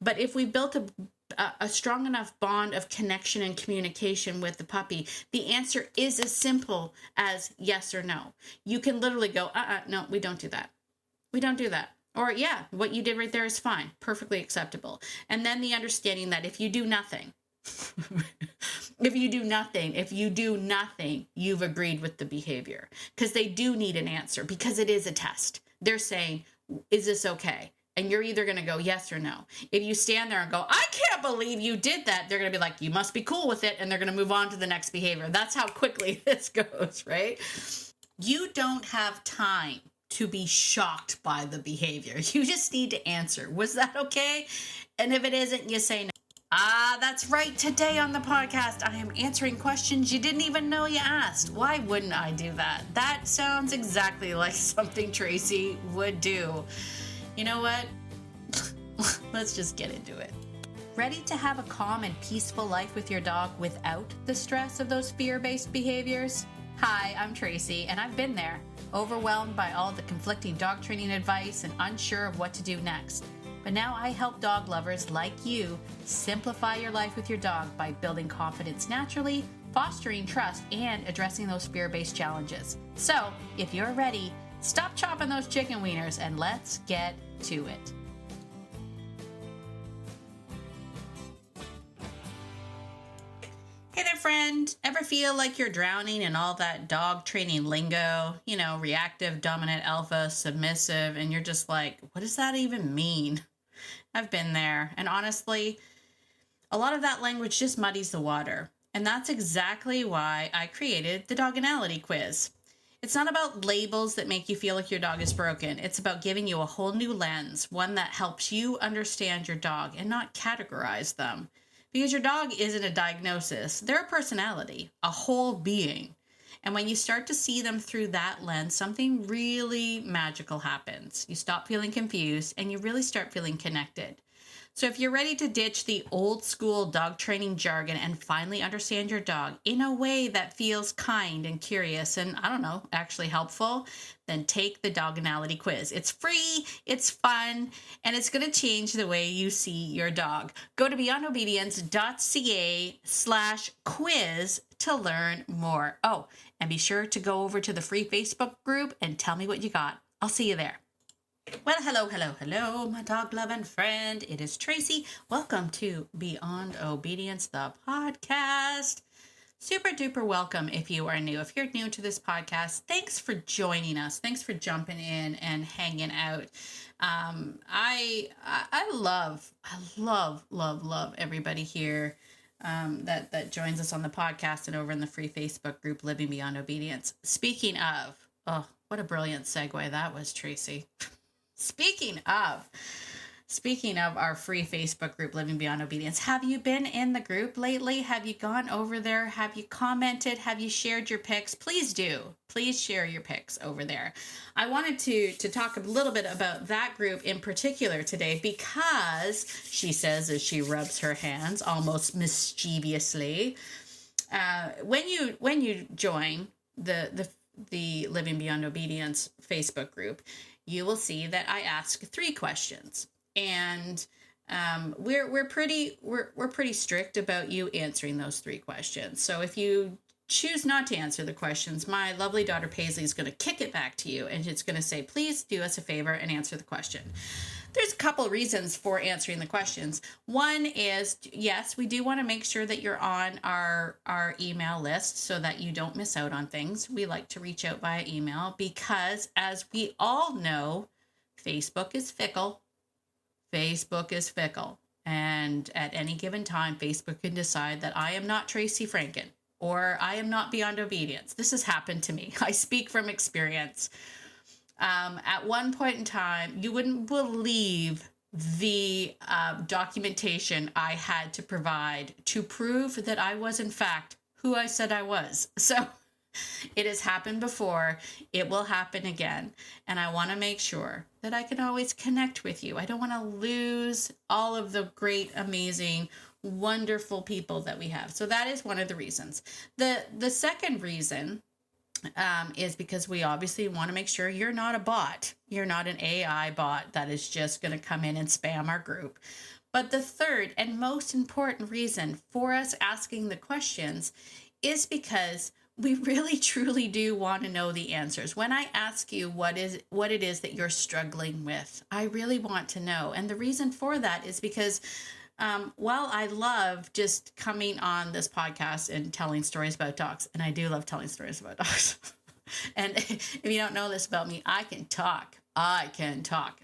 But if we built a strong enough bond of connection and communication with the puppy, the answer is as simple as yes or no. You can literally go, no, we don't do that. We don't do that. Or, yeah, what you did right there is fine, perfectly acceptable. And then the understanding that if you do nothing, if you do nothing, you've agreed with the behavior, because they do need an answer, because it is a test. They're saying, is this okay? And you're either going to go yes or no. If you stand there and go, I can't believe you did that, they're going to be like, you must be cool with it. And they're going to move on to the next behavior. That's how quickly this goes, right? You don't have time to be shocked by the behavior. You just need to answer, was that okay? And if it isn't, you say no. That's right. Today on the podcast, I am answering questions you didn't even know you asked. Why wouldn't I do that? That sounds exactly like something Tracy would do. You know what? Let's just get into it. Ready to have a calm and peaceful life with your dog without the stress of those fear-based behaviors? Hi, I'm Tracy, and I've been there, overwhelmed by all the conflicting dog training advice and unsure of what to do next. But now I help dog lovers like you simplify your life with your dog by building confidence naturally, fostering trust, and addressing those fear-based challenges. So, if you're ready, stop chopping those chicken wieners and let's get to it. Hey there, friend. Ever feel like you're drowning in all that dog training lingo? You know, reactive, dominant, alpha, submissive, and you're just like, what does that even mean? I've been there. And honestly, a lot of that language just muddies the water. And that's exactly why I created the Doganality quiz. It's not about labels that make you feel like your dog is broken. It's about giving you a whole new lens, one that helps you understand your dog and not categorize them. Because your dog isn't a diagnosis. They're a personality, a whole being. And when you start to see them through that lens, something really magical happens. You stop feeling confused and you really start feeling connected. So if you're ready to ditch the old school dog training jargon and finally understand your dog in a way that feels kind and curious and, I don't know, actually helpful, then take the Doganality quiz. It's free, it's fun, and it's going to change the way you see your dog. Go to beyondobedience.ca/quiz to learn more. Oh, and be sure to go over to the free Facebook group and tell me what you got. I'll see you there. Well, hello, my dog-loving friend. It is Tracy. Welcome to Beyond Obedience, the podcast. Super duper welcome if you are new. If you're new to this podcast, thanks for joining us. Thanks for jumping in and hanging out. I love everybody here that joins us on the podcast and over in the free Facebook group, Living Beyond Obedience. Speaking of, oh, what a brilliant segue that was, Tracy. Speaking of our free Facebook group, Living Beyond Obedience, have you been in the group lately? Have you gone over there? Have you commented? Have you shared your pics? Please do. Please share your pics over there. I wanted to talk a little bit about that group in particular today because she says as she rubs her hands almost mischievously, when you join the Living Beyond Obedience Facebook group, you will see that I ask 3 questions, and we're pretty strict about you answering those 3 questions. So if you choose not to answer the questions, my lovely daughter Paisley is going to kick it back to you, and it's going to say, please do us a favor and answer the question. There's a couple reasons for answering the questions. One is, yes, we do want to make sure that you're on our email list so that you don't miss out on things. We like to reach out via email because, as we all know, Facebook is fickle. Facebook is fickle. And at any given time, Facebook can decide that I am not Tracy Franken or I am not Beyond Obedience. This has happened to me. I speak from experience. At one point in time, you wouldn't believe the documentation I had to provide to prove that I was, in fact, who I said I was. So it has happened before. It will happen again. And I want to make sure that I can always connect with you. I don't want to lose all of the great, amazing, wonderful people that we have. So that is one of the reasons. The second reason is because we obviously want to make sure you're not a bot. You're not an AI bot that is just going to come in and spam our group. But the third and most important reason for us asking the questions is because we really truly do want to know the answers. When I ask you what it is that you're struggling with, I really want to know. And the reason for that is because while I love just coming on this podcast and telling stories about dogs, and I do love telling stories about dogs. And if you don't know this about me, I can talk.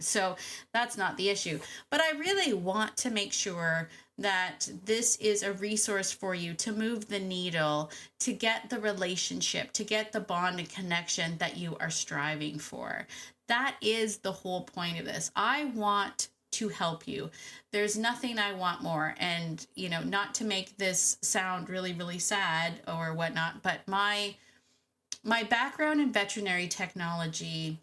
So that's not the issue. But I really want to make sure that this is a resource for you to move the needle, to get the relationship, to get the bond and connection that you are striving for. That is the whole point of this. I want to help you. There's nothing I want more. And, not to make this sound really, really sad or whatnot, but my background in veterinary technology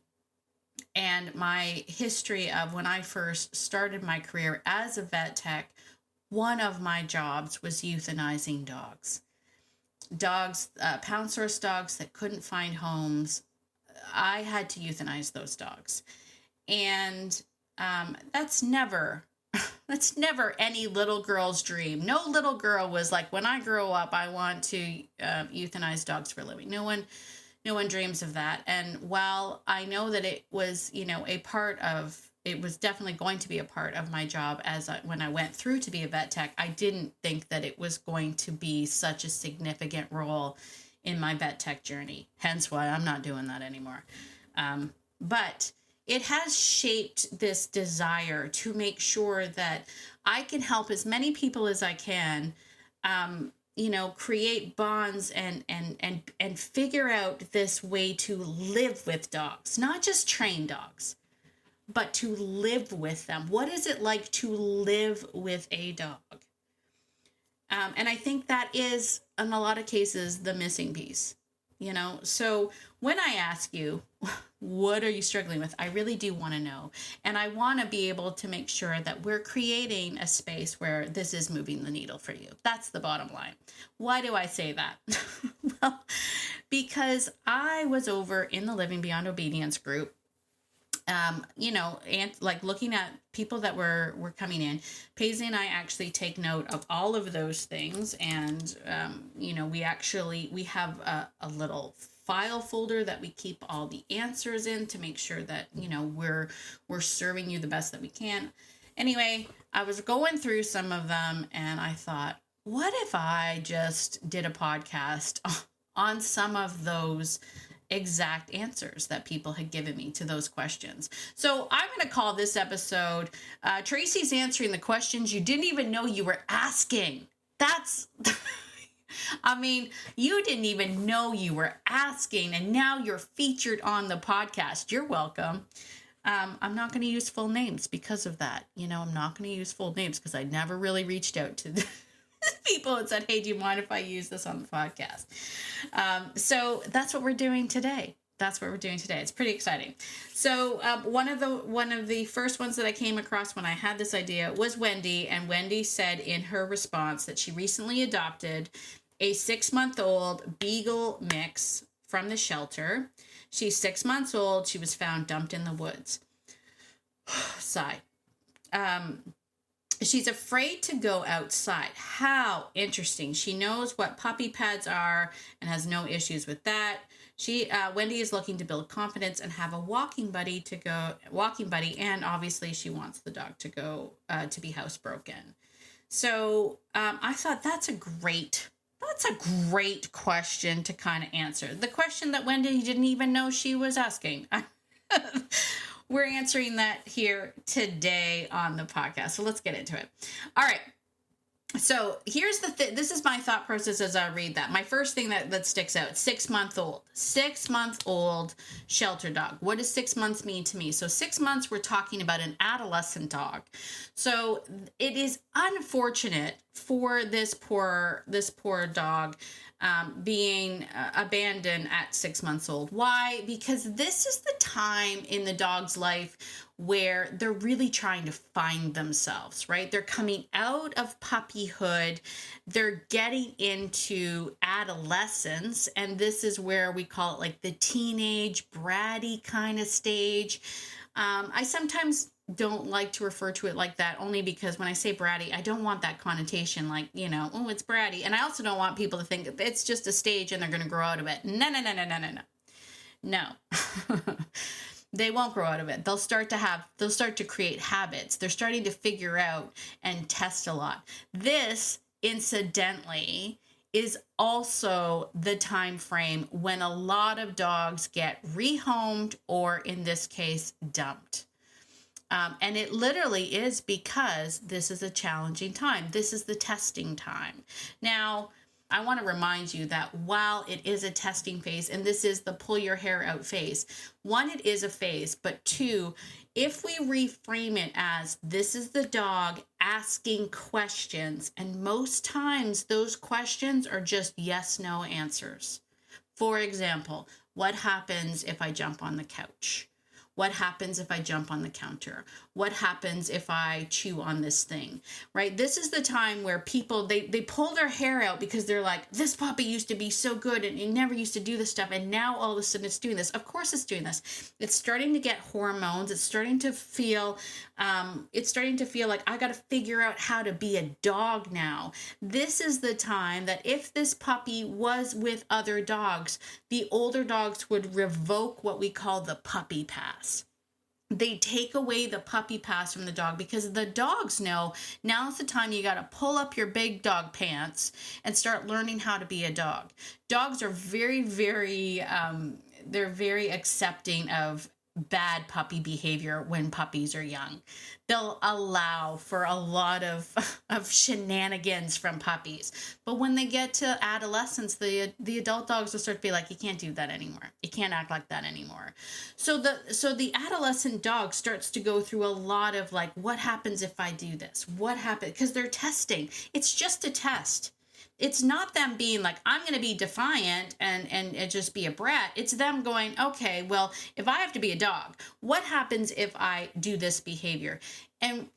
and my history of when I first started my career as a vet tech, one of my jobs was euthanizing dogs. Pound source dogs that couldn't find homes. I had to euthanize those dogs. And that's never any little girl's dream. No little girl was like, when I grow up, I want to euthanize dogs for a living. No one dreams of that. And while I know that it was, it was definitely going to be a part of my job when I went through to be a vet tech, I didn't think that it was going to be such a significant role in my vet tech journey. Hence why I'm not doing that anymore. But it has shaped this desire to make sure that I can help as many people as I can, create bonds and figure out this way to live with dogs, not just train dogs, but to live with them. What is it like to live with a dog? And I think that is, in a lot of cases, the missing piece, So when I ask you, what are you struggling with? I really do want to know. And I want to be able to make sure that we're creating a space where this is moving the needle for you. That's the bottom line. Why do I say that? Well, because I was over in the Living Beyond Obedience group, and like looking at people that were coming in. Paisley and I actually take note of all of those things. And, we have a little file folder that we keep all the answers in to make sure that, we're serving you the best that we can. Anyway, I was going through some of them and I thought, what if I just did a podcast on some of those exact answers that people had given me to those questions? So I'm going to call this episode, Tracy's answering the questions you didn't even know you were asking. That's, you didn't even know you were asking, and now you're featured on the podcast. You're welcome. I'm not going to use full names because of that. I'm not going to use full names because I never really reached out to people and said, hey, do you mind if I use this on the podcast? So that's what we're doing today. It's pretty exciting. So one of the first ones that I came across when I had this idea was Wendy. And Wendy said in her response that she recently adopted a 6-month-old beagle mix from the shelter. She's 6 months old. She was found dumped in the woods. Sigh. She's afraid to go outside. How interesting. She knows what puppy pads are and has no issues with that. Wendy is looking to build confidence and have a walking buddy, and obviously she wants the dog to go to be housebroken. So I thought that's a great question to kind of answer. The question that Wendy didn't even know she was asking. We're answering that here today on the podcast. So let's get into it. All right. So here's this is my thought process as I read that. My first thing that sticks out, 6-month-old. 6-month-old shelter dog. What does 6 months mean to me? So 6 months, we're talking about an adolescent dog. So it is unfortunate for this poor dog being abandoned at 6 months old. Why? Because this is the time in the dog's life where they're really trying to find themselves, right? They're coming out of puppyhood. They're getting into adolescence. And this is where we call it like the teenage bratty kind of stage. I sometimes don't like to refer to it like that, only because when I say bratty, I don't want that connotation like, oh, it's bratty. And I also don't want people to think it's just a stage and they're going to grow out of it. No, no, no, no, no, no, no. No. They won't grow out of it. They'll start to create habits. They're starting to figure out and test a lot. This, incidentally, is also the time frame when a lot of dogs get rehomed, or in this case, dumped. And it literally is because this is a challenging time. This is the testing time. Now, I want to remind you that while it is a testing phase, and this is the pull your hair out phase, one, it is a phase, but two, if we reframe it as this is the dog asking questions, and most times those questions are just yes, no answers. For example, what happens if I jump on the couch? What happens if I jump on the counter? What happens if I chew on this thing, right? This is the time where people, they pull their hair out because they're like, this puppy used to be so good and it never used to do this stuff. And now all of a sudden it's doing this. Of course it's doing this. It's starting to get hormones. It's starting to feel like I got to figure out how to be a dog now. This is the time that if this puppy was with other dogs, the older dogs would revoke what we call the puppy pass. They take away the puppy pass from the dog because the dogs know now's the time you got to pull up your big dog pants and start learning how to be a dog. Dogs are very, very, they're very accepting of bad puppy behavior when puppies are young. They'll allow for a lot of shenanigans from puppies. But when they get to adolescence, the adult dogs will start to be like, you can't do that anymore. You can't act like that anymore. So the adolescent dog starts to go through a lot of like, what happens if I do this? What happens? Because they're testing. It's just a test. It's not them being like, I'm going to be defiant and just be a brat. It's them going, okay, well, if I have to be a dog, what happens if I do this behavior? And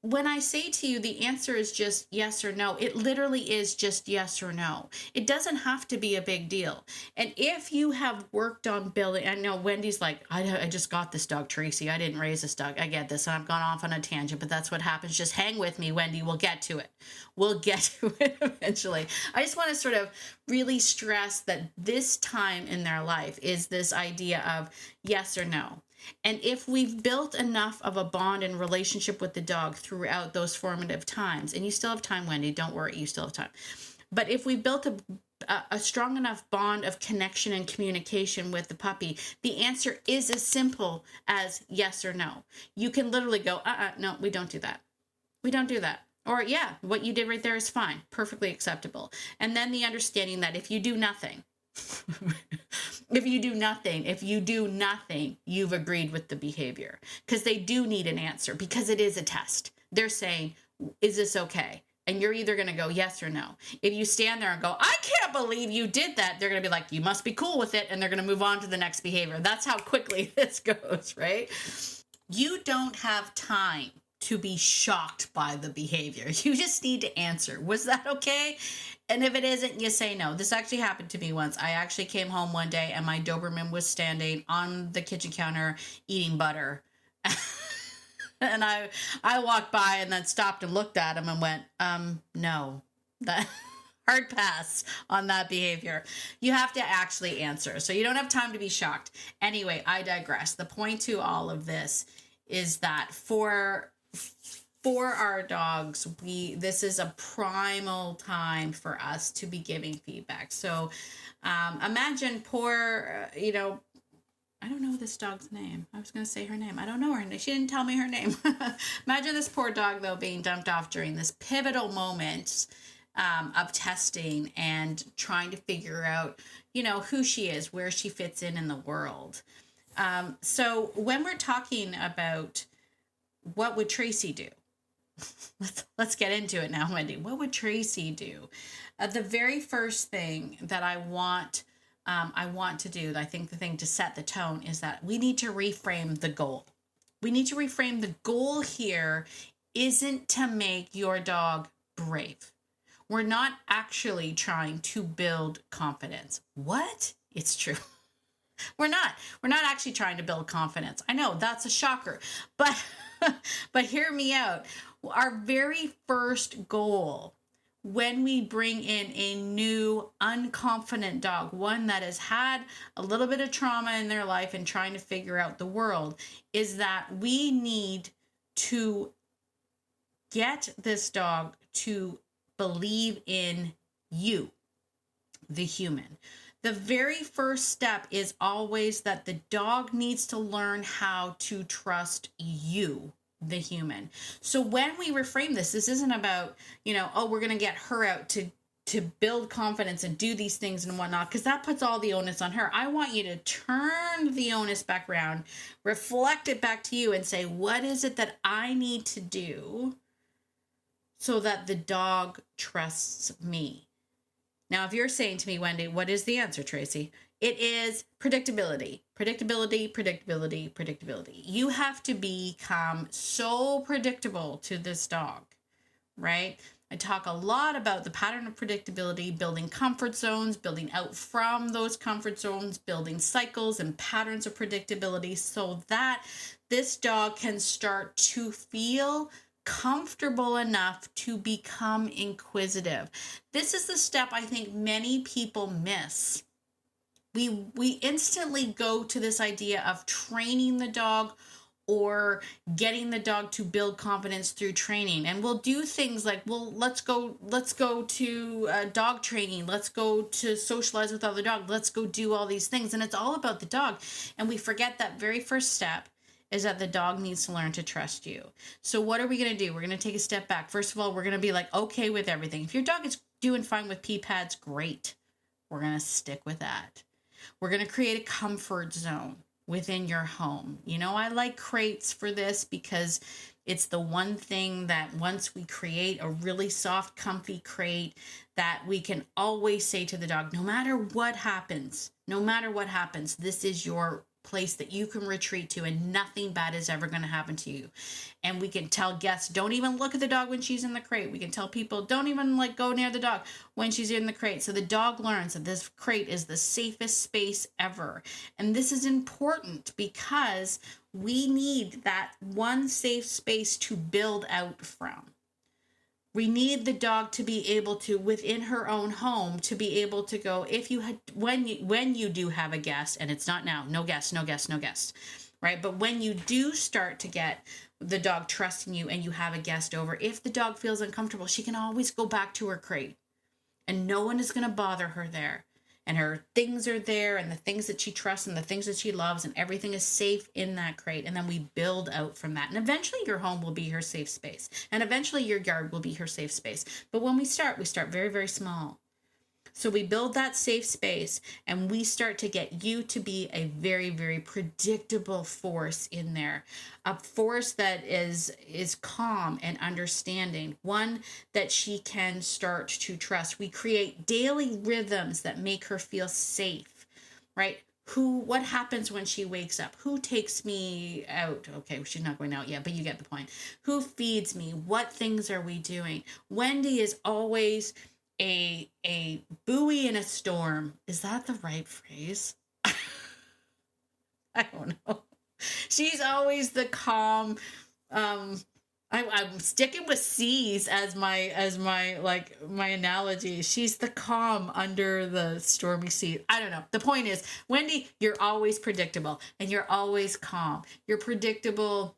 when I say to you, the answer is just yes or no, it literally is just yes or no. It doesn't have to be a big deal. And if you have worked on building, I know Wendy's like, I just got this dog, Tracy. I didn't raise this dog. I get this. And I've gone off on a tangent, but that's what happens. Just hang with me, Wendy. We'll get to it. We'll get to it eventually. I just want to sort of really stress that this time in their life is this idea of yes or no. And if we've built enough of a bond and relationship with the dog throughout those formative times, and you still have time, Wendy, don't worry, you still have time. But if we built a strong enough bond of connection and communication with the puppy, the answer is as simple as yes or no. You can literally go, no, we don't do that. We don't do that. Or yeah, what you did right there is fine, perfectly acceptable. And then the understanding that if you do nothing, if you do nothing, you've agreed with the behavior, because they do need an answer, because it is a test. They're saying, is this okay? And you're either going to go yes or no. If you stand there and go, I can't believe you did that, they're going to be like, you must be cool with it. And they're going to move on to the next behavior. That's how quickly this goes, right? You don't have time to be shocked by the behavior. You just need to answer. Was that okay? And if it isn't, you say no. This actually happened to me once. I actually came home one day and my Doberman was standing on the kitchen counter eating butter. And I walked by and then stopped and looked at him and went, no, that hard pass on that behavior. You have to actually answer. So you don't have time to be shocked. Anyway, I digress. The point to all of this is that for our dogs, this is a primal time for us to be giving feedback. So imagine poor, I don't know this dog's name. I was going to say her name. I don't know her name. She didn't tell me her name. Imagine this poor dog, though, being dumped off during this pivotal moment of testing and trying to figure out, who she is, where she fits in the world. So when we're talking about what would Tracy do? Let's get into it now, Wendy. What would Tracy do? The very first thing that I want to do, I think the thing to set the tone is that we need to reframe the goal. We need to reframe the goal here isn't to make your dog brave. We're not actually trying to build confidence. What? It's true. We're not actually trying to build confidence. I know that's a shocker, but But hear me out. Our very first goal when we bring in a new unconfident dog, one that has had a little bit of trauma in their life and trying to figure out the world, is that we need to get this dog to believe in you, the human. The very first step is always that the dog needs to learn how to trust you, the human. So when we reframe this, this isn't about, oh, we're going to get her out to build confidence and do these things and whatnot, because that puts all the onus on her. I want you to turn the onus back around, reflect it back to you and say, what is it that I need to do so that the dog trusts me? Now, if you're saying to me, Wendy, what is the answer, Tracy? It is predictability. Predictability, predictability, predictability. You have to become so predictable to this dog, right? I talk a lot about the pattern of predictability, building comfort zones, building out from those comfort zones, building cycles and patterns of predictability so that this dog can start to feel comfortable enough to become inquisitive. This is the step I think many people miss. We instantly go to this idea of training the dog or getting the dog to build confidence through training, and we'll do things like, well, let's go to dog training, let's go to socialize with other dogs, let's go do all these things, and it's all about the dog, and we forget that very first step is that the dog needs to learn to trust you. So what are we going to do? We're going to take a step back. First of all, we're going to be like, okay with everything. If your dog is doing fine with pee pads, great. We're going to stick with that. We're going to create a comfort zone within your home. I like crates for this because it's the one thing that once we create a really soft, comfy crate, that we can always say to the dog, no matter what happens, this is your place that you can retreat to and nothing bad is ever going to happen to you. And we can tell guests, don't even look at the dog when she's in the crate. We can tell people, don't even go near the dog when she's in the crate. So the dog learns that this crate is the safest space ever. And this is important because we need that one safe space to build out from. We need the dog to be able to, within her own home, to be able to go, when you do have a guest, and it's not now, no guests, right? But when you do start to get the dog trusting you and you have a guest over, if the dog feels uncomfortable, she can always go back to her crate and no one is going to bother her there. And her things are there and the things that she trusts and the things that she loves and everything is safe in that crate. And then we build out from that. And eventually your home will be her safe space. And eventually your yard will be her safe space. But when we start very, very small. So we build that safe space and we start to get you to be a very, very predictable force in there. A force that is calm and understanding. One that she can start to trust. We create daily rhythms that make her feel safe, right? What happens when she wakes up? Who takes me out? Okay, she's not going out yet, but you get the point. Who feeds me? What things are we doing? Wendy is always a buoy in a storm. Is that the right phrase? I don't know. She's always the calm. I'm sticking with seas as my analogy. She's the calm under the stormy sea. I don't know. The point is, Wendy, you're always predictable and you're always calm. You're predictable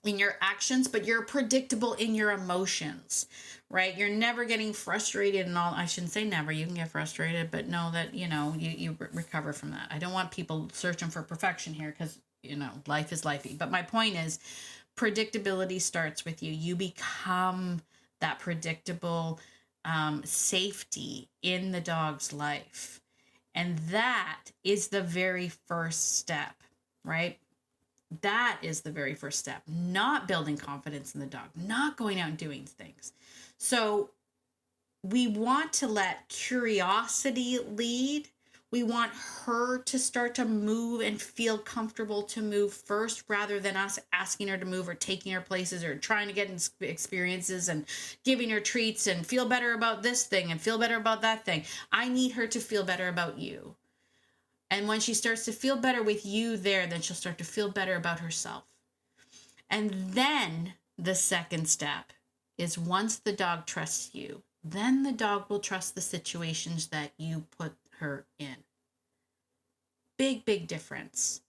in your actions, but you're predictable in your emotions, right? You're never getting frustrated and all. I shouldn't say never. You can get frustrated, but know that, you recover from that. I don't want people searching for perfection here because, life is lifey. But my point is, predictability starts with you. You become that predictable safety in the dog's life. And that is the very first step, right? That is the very first step, not building confidence in the dog, not going out and doing things. So we want to let curiosity lead. We want her to start to move and feel comfortable to move first rather than us asking her to move or taking her places or trying to get experiences and giving her treats and feel better about this thing and feel better about that thing. I need her to feel better about you. And when she starts to feel better with you there, then she'll start to feel better about herself. And then the second step is once the dog trusts you, then the dog will trust the situations that you put her in. Big, big difference.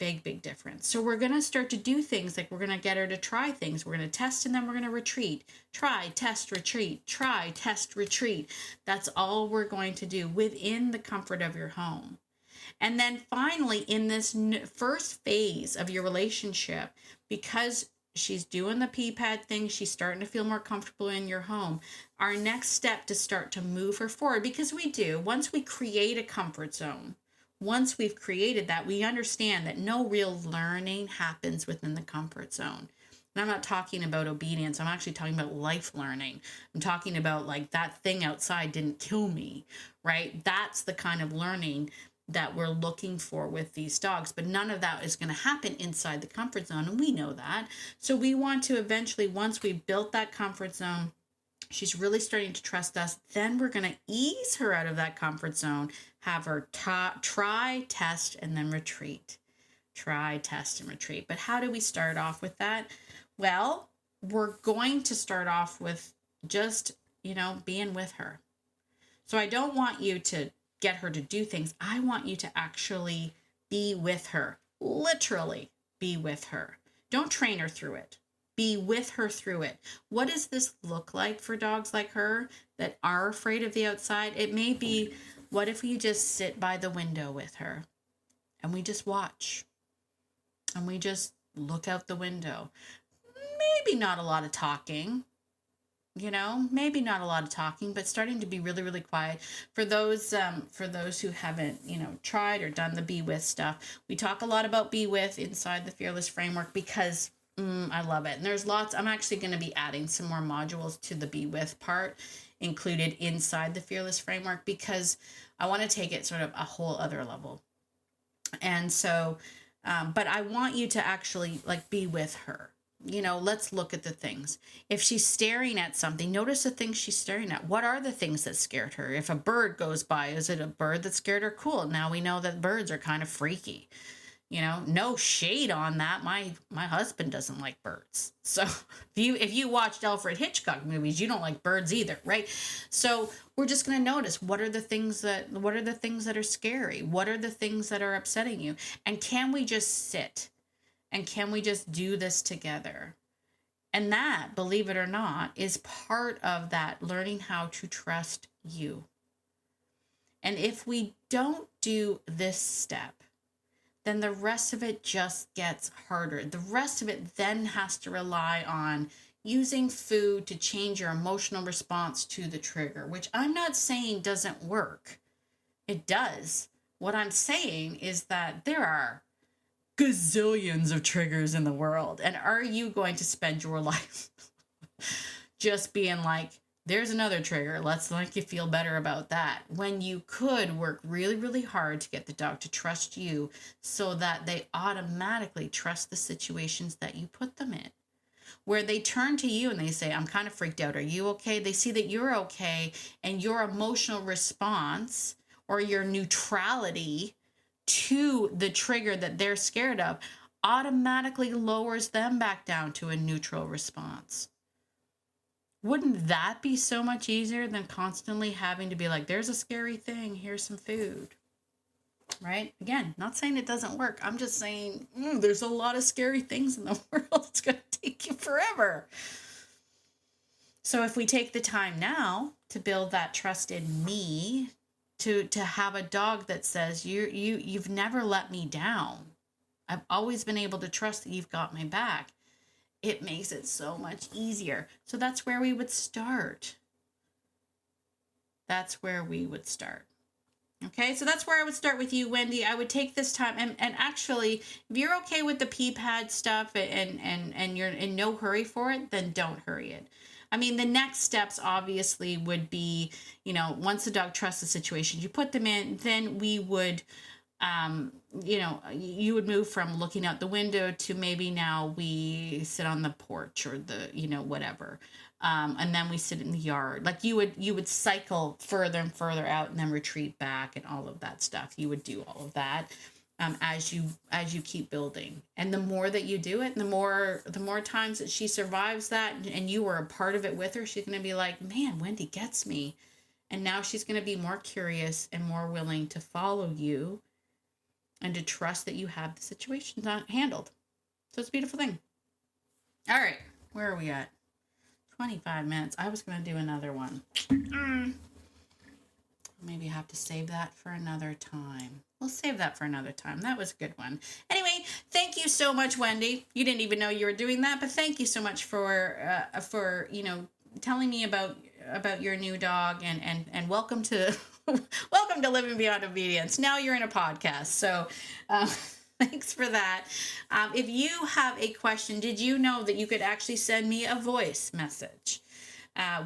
Big, big difference. So we're going to start to do things like we're going to get her to try things. We're going to test and then we're going to retreat. Try, test, retreat. Try, test, retreat. That's all we're going to do within the comfort of your home. And then finally, in this first phase of your relationship, because she's doing the pee pad thing, she's starting to feel more comfortable in your home, our next step to start to move her forward, because we do, once we create a comfort zone, once we've created that, we understand that no real learning happens within the comfort zone. And I'm not talking about obedience. I'm actually talking about life learning. I'm talking about like that thing outside didn't kill me, right? That's the kind of learning that we're looking for with these dogs. But none of that is going to happen inside the comfort zone. And we know that. So we want to eventually, once we've built that comfort zone, she's really starting to trust us, then we're going to ease her out of that comfort zone, have her try, test, and then retreat. Try, test, and retreat. But how do we start off with that? Well, we're going to start off with just, being with her. So I don't want you to get her to do things. I want you to actually be with her. Literally be with her. Don't train her through it. Be with her through it. What does this look like for dogs like her that are afraid of the outside? It may be, what if you just sit by the window with her and we just watch and we just look out the window? Maybe not a lot of talking, maybe not a lot of talking, but starting to be really, really quiet. For those who haven't, tried or done the Be With stuff, we talk a lot about Be With inside the Fearless framework because I love it. And there's lots. I'm actually going to be adding some more modules to the Be With part included inside the Fearless framework because I want to take it sort of a whole other level. And so, but I want you to actually like be with her. Let's look at the things. If she's staring at something, notice the things she's staring at. What are the things that scared her? If a bird goes by, is it a bird that scared her? Cool. Now we know that birds are kind of freaky. No shade on that. My husband doesn't like birds. So if you watched Alfred Hitchcock movies, you don't like birds either, right? So we're just going to notice what are the things that are scary? What are the things that are upsetting you? And can we just sit? And can we just do this together? And that, believe it or not, is part of that learning how to trust you. And if we don't do this step, then the rest of it just gets harder. The rest of it then has to rely on using food to change your emotional response to the trigger, which I'm not saying doesn't work. It does. What I'm saying is that there are gazillions of triggers in the world. And are you going to spend your life just being like, there's another trigger, let's make you feel better about that, when you could work really, really hard to get the dog to trust you so that they automatically trust the situations that you put them in, where they turn to you and they say, I'm kind of freaked out. Are you okay? They see that you're okay, and your emotional response or your neutrality to the trigger that they're scared of automatically lowers them back down to a neutral response. Wouldn't that be so much easier than constantly having to be like, there's a scary thing, here's some food, right? Again, not saying it doesn't work. I'm just saying there's a lot of scary things in the world. It's going to take you forever. So if we take the time now to build that trust in me, to have a dog that says, you've never let me down. I've always been able to trust that you've got my back. It makes it so much easier. So that's where we would start. That's where we would start. Okay, so that's where I would start with you, Wendy. I would take this time and actually, if you're okay with the pee pad stuff and you're in no hurry for it, then don't hurry it. I mean, the next steps obviously would be, once the dog trusts the situation, you put them in, then we would, you would move from looking out the window to maybe now we sit on the porch or the, whatever. And then we sit in the yard. Like you would cycle further and further out and then retreat back and all of that stuff. You would do all of that. as you keep building. And the more that you do it, the more times that she survives that, and you were a part of it with her, she's going to be like, man, Wendy gets me. And now she's going to be more curious and more willing to follow you and to trust that you have the situation handled. So it's a beautiful thing. All right, where are we at? 25 minutes. I was going to do another one. Maybe have to save that for another time. We'll save that for another time. That was a good one. Anyway, thank you so much, Wendy. You didn't even know you were doing that, but thank you so much for telling me about your new dog, and welcome to welcome to Living Beyond Obedience. Now you're in a podcast, so thanks for that. If you have a question, did you know that you could actually send me a voice message?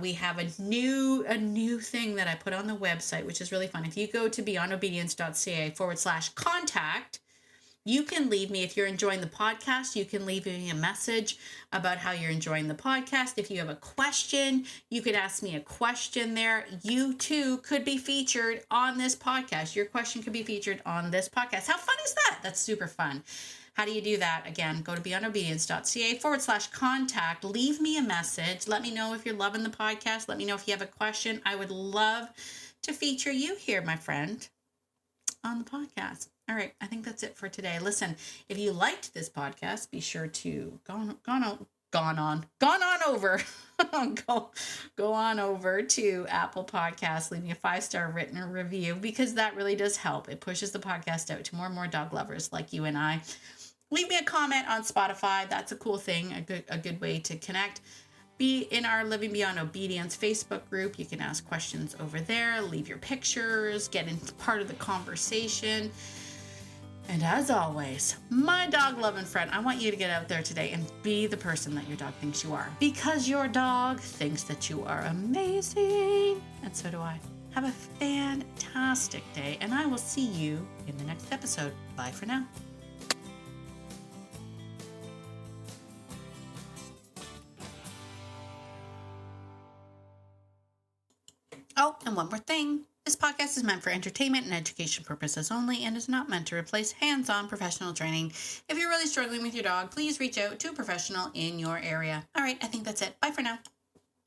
We have a new thing that I put on the website, which is really fun. If you go to beyondobedience.ca/contact, you can leave me, if you're enjoying the podcast, you can leave me a message about how you're enjoying the podcast. If you have a question, you could ask me a question there. You too could be featured on this podcast. Your question could be featured on this podcast. How fun is that? That's super fun. How do you do that? Again, go to beyondobedience.ca/contact. Leave me a message. Let me know if you're loving the podcast. Let me know if you have a question. I would love to feature you here, my friend, on the podcast. All right, I think that's it for today. Listen, if you liked this podcast, be sure to go on over to Apple Podcasts, leave me a 5-star written review, because that really does help. It pushes the podcast out to more and more dog lovers like you and I. Leave me a comment on Spotify. That's a cool thing, a good way to connect. Be in our Living Beyond Obedience Facebook group. You can ask questions over there, leave your pictures, get into part of the conversation. And as always, my dog-loving friend, I want you to get out there today and be the person that your dog thinks you are, because your dog thinks that you are amazing. And so do I. Have a fantastic day, and I will see you in the next episode. Bye for now. Oh, and one more thing. This podcast is meant for entertainment and education purposes only and is not meant to replace hands-on professional training. If you're really struggling with your dog, please reach out to a professional in your area. All right, I think that's it. Bye for now.